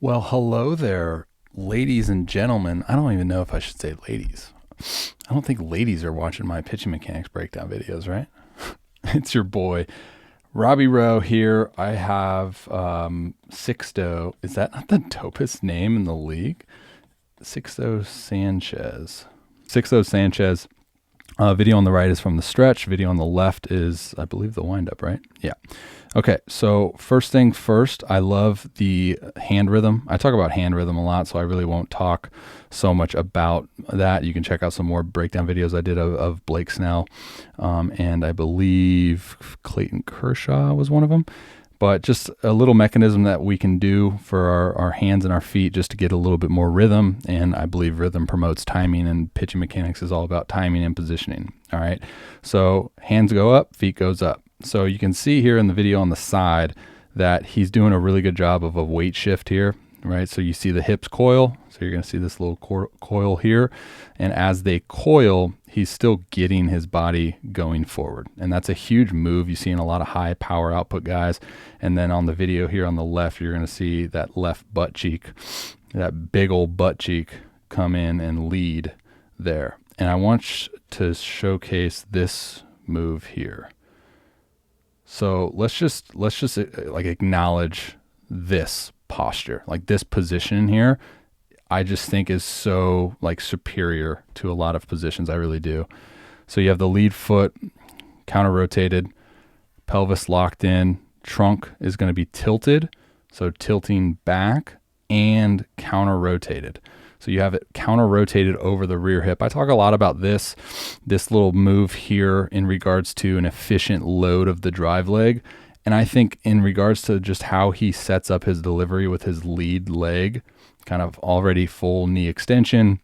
Well, hello there, ladies and gentlemen. I don't even know if I should say ladies. I don't think ladies are watching my pitching mechanics breakdown videos, right? It's your boy, Robby Rowe here. I have Sixto. Is that not the dopest name in the league? Sixto Sanchez. Sixto Sanchez. Video on the right is from the stretch. Video on the left is, I believe, the windup, right? Yeah. Okay, so first thing first, I love the hand rhythm. I talk about hand rhythm a lot, so I really won't talk so much about that. You can check out some more breakdown videos I did of Blake Snell, and I believe Clayton Kershaw was one of them. But just a little mechanism that we can do for our hands and our feet just to get a little bit more rhythm. And I believe rhythm promotes timing, and pitching mechanics is all about timing and positioning. All right. So hands go up, feet goes up. So you can see here in the video on the side that he's doing a really good job of a weight shift here. Right. So you see the hips coil. So you're going to see this little coil here. And as they coil, he's still getting his body going forward. And that's a huge move. You see in a lot of high power output guys. And then on the video here on the left, you're going to see that left butt cheek, that big old butt cheek come in and lead there. And I want to showcase this move here. So let's just like acknowledge this posture, like this position here. I just think is so like superior to a lot of positions. I really do. So you have the lead foot counter rotated, pelvis locked in, trunk is going to be tilted. So tilting back and counter rotated. So you have it counter rotated over the rear hip. I talk a lot about this little move here in regards to an efficient load of the drive leg. And I think in regards to just how he sets up his delivery with his lead leg, kind of already full knee extension,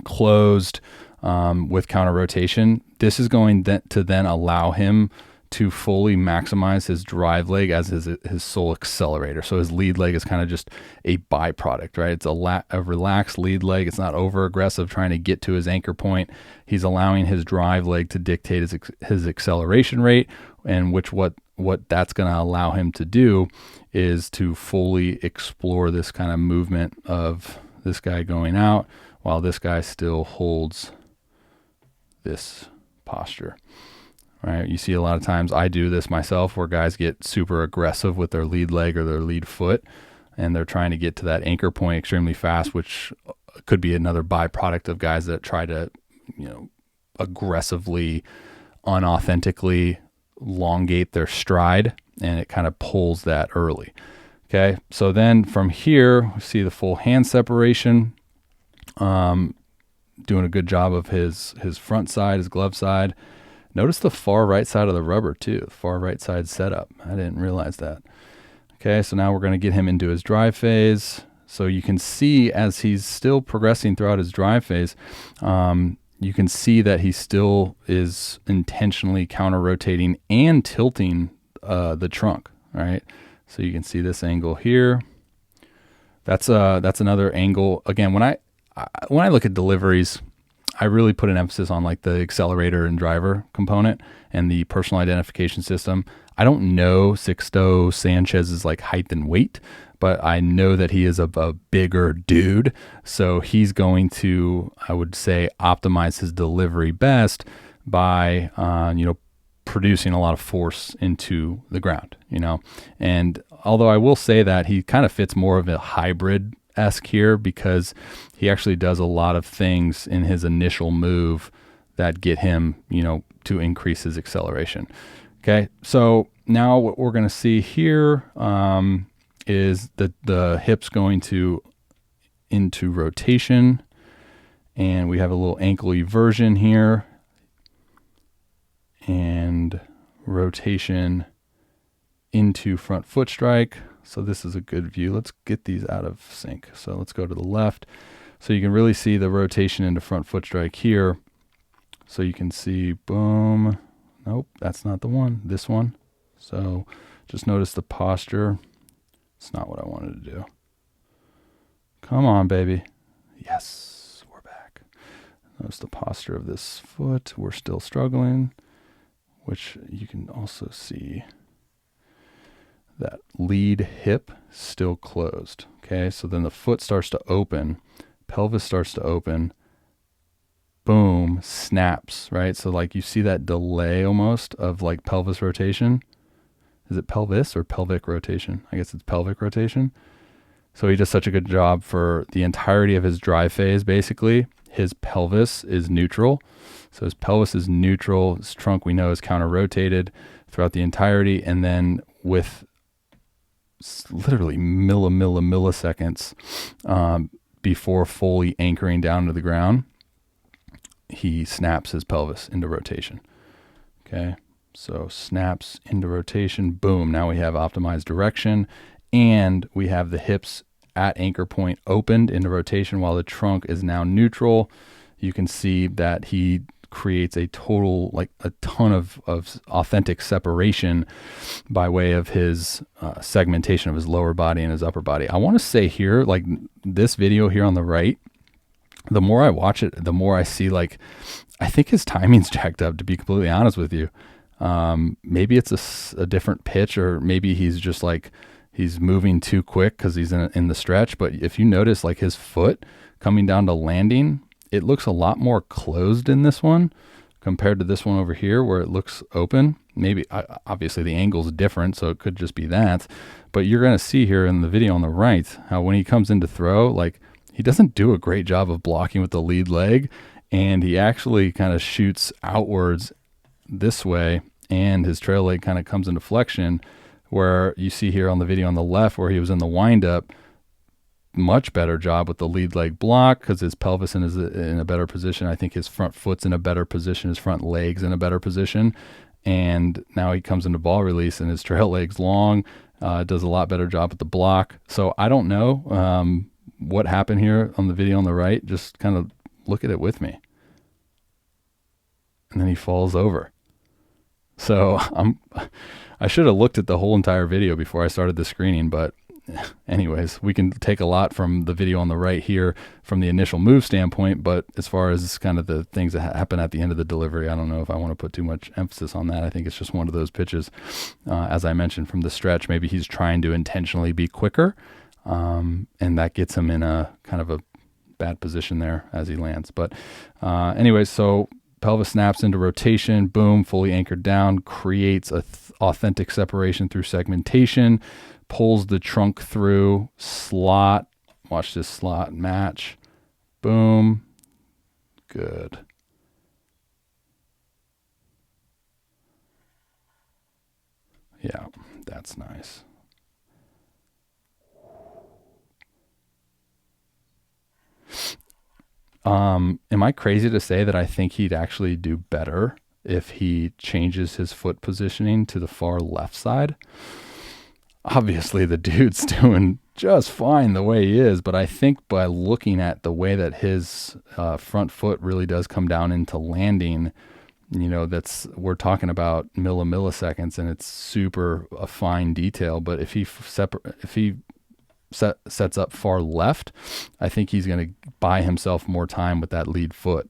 closed with counter rotation, this is going to then allow him to fully maximize his drive leg as his sole accelerator. So his lead leg is kind of just a byproduct, right? It's a relaxed lead leg. It's not over aggressive trying to get to his anchor point. He's allowing his drive leg to dictate his acceleration rate, and what that's going to allow him to do is to fully explore this kind of movement of this guy going out while this guy still holds this posture. Right? You see a lot of times, I do this myself, where guys get super aggressive with their lead leg or their lead foot, and they're trying to get to that anchor point extremely fast, which could be another byproduct of guys that try to, aggressively, unauthentically elongate their stride, and it kind of pulls that early. Okay, so then from here, we see the full hand separation, doing a good job of his front side, his glove side. Notice the far right side of the rubber too, the far right side setup. I didn't realize that. Okay, so now we're going to get him into his drive phase. So you can see as he's still progressing throughout his drive phase, you can see that he still is intentionally counter-rotating and tilting the trunk, right? So you can see this angle here. That's another angle. Again, when I look at deliveries, I really put an emphasis on like the accelerator and driver component and the personal identification system. I don't know Sixto Sanchez's like height and weight, but I know that he is a bigger dude. So he's going to, I would say, optimize his delivery best by, producing a lot of force into the ground, And although I will say that he kind of fits more of a hybrid-esque here, because he actually does a lot of things in his initial move that get him, to increase his acceleration. Okay, so now what we're going to see here is the hips going into rotation, and we have a little ankle eversion here, and rotation into front foot strike. So this is a good view. Let's get these out of sync. So let's go to the left. So you can really see the rotation into front foot strike here. So you can see, boom. Nope, that's not the one. This one. So just notice the posture. It's not what I wanted to do. Come on, baby. Yes, we're back. Notice the posture of this foot. We're still struggling, which you can also see That lead hip still closed. Okay, so then the foot starts to open, pelvis starts to open, boom, snaps, right? So like you see that delay almost of like pelvis rotation. Is it pelvis or pelvic rotation? I guess it's pelvic rotation. So he does such a good job for the entirety of his drive phase. Basically, his pelvis is neutral. So his pelvis is neutral. His trunk, we know, is counter-rotated throughout the entirety. And then with literally milliseconds before fully anchoring down to the ground, he snaps his pelvis into rotation. Okay, so snaps into rotation, boom. Now we have optimized direction, and we have the hips at anchor point opened into rotation while the trunk is now neutral. You can see that he creates a total, like a ton of authentic separation by way of his segmentation of his lower body and his upper body. I want to say here, like this video here on the right, the more I watch it, the more I see, like, I think his timing's jacked up, to be completely honest with you. Maybe it's a different pitch, or maybe he's just like, he's moving too quick because he's in the stretch. But if you notice, like his foot coming down to landing, it looks a lot more closed in this one compared to this one over here where it looks open. Maybe, obviously the angle's different, so it could just be that. But you're going to see here in the video on the right, how when he comes in to throw, like he doesn't do a great job of blocking with the lead leg, and he actually kind of shoots outwards this way, and his trail leg kind of comes into flexion, where you see here on the video on the left where he was in the windup, much better job with the lead leg block because his pelvis is in a better position. I think his front foot's in a better position, his front leg's in a better position, and now he comes into ball release and his trail leg's long, does a lot better job with the block. So I don't know what happened here on the video on the right. Just kind of look at it with me. And then he falls over. So I should have looked at the whole entire video before I started the screening, but anyways, we can take a lot from the video on the right here from the initial move standpoint, but as far as kind of the things that happen at the end of the delivery, I don't know if I want to put too much emphasis on that. I think it's just one of those pitches, as I mentioned, from the stretch. Maybe he's trying to intentionally be quicker, and that gets him in a kind of a bad position there as he lands. But anyways, so pelvis snaps into rotation, boom, fully anchored down, creates a authentic separation through segmentation, pulls the trunk through, slot, watch this slot match, boom, good. Yeah, that's nice. Am I crazy to say that I think he'd actually do better if he changes his foot positioning to the far left side? Obviously, the dude's doing just fine the way he is, but I think by looking at the way that his front foot really does come down into landing, you know, we're talking about milliseconds, and it's super a fine detail. But if he sets up far left, I think he's going to buy himself more time with that lead foot.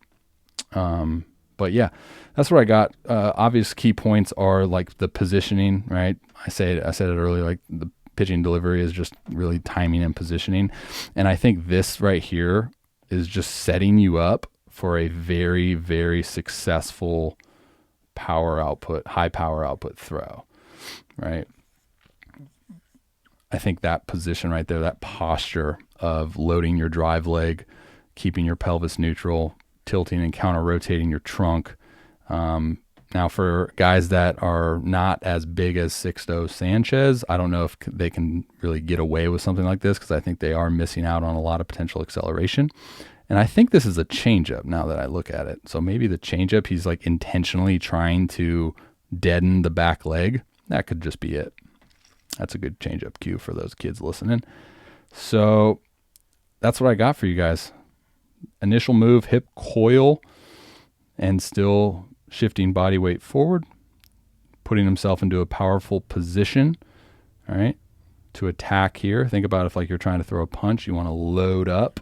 But yeah, that's what I got. Obvious key points are like the positioning, right? I said it earlier, like the pitching delivery is just really timing and positioning. And I think this right here is just setting you up for a very, very successful high power output throw, right? I think that position right there, that posture of loading your drive leg, keeping your pelvis neutral, tilting and counter rotating your trunk. Now for guys that are not as big as Sixto Sanchez, I don't know if they can really get away with something like this, because I think they are missing out on a lot of potential acceleration. And I think this is a changeup now that I look at it. So maybe the changeup, he's like intentionally trying to deaden the back leg. That could just be it. That's a good changeup cue for those kids listening. So that's what I got for you guys. Initial move, hip coil, and still shifting body weight forward, putting himself into a powerful position, all right, to attack here. Think about if like you're trying to throw a punch, you want to load up,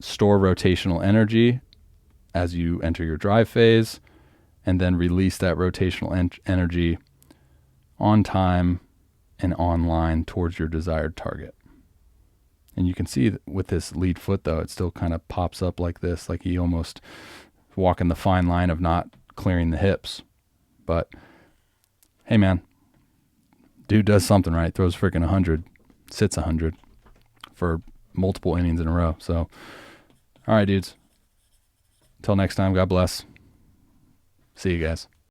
store rotational energy as you enter your drive phase, and then release that rotational energy on time, and on line towards your desired target. And you can see that with this lead foot, though, it still kind of pops up like this, like he almost walking the fine line of not clearing the hips. But hey, man, dude does something right. Throws freaking 100, sits 100 for multiple innings in a row. So, all right, dudes. Until next time, God bless. See you guys.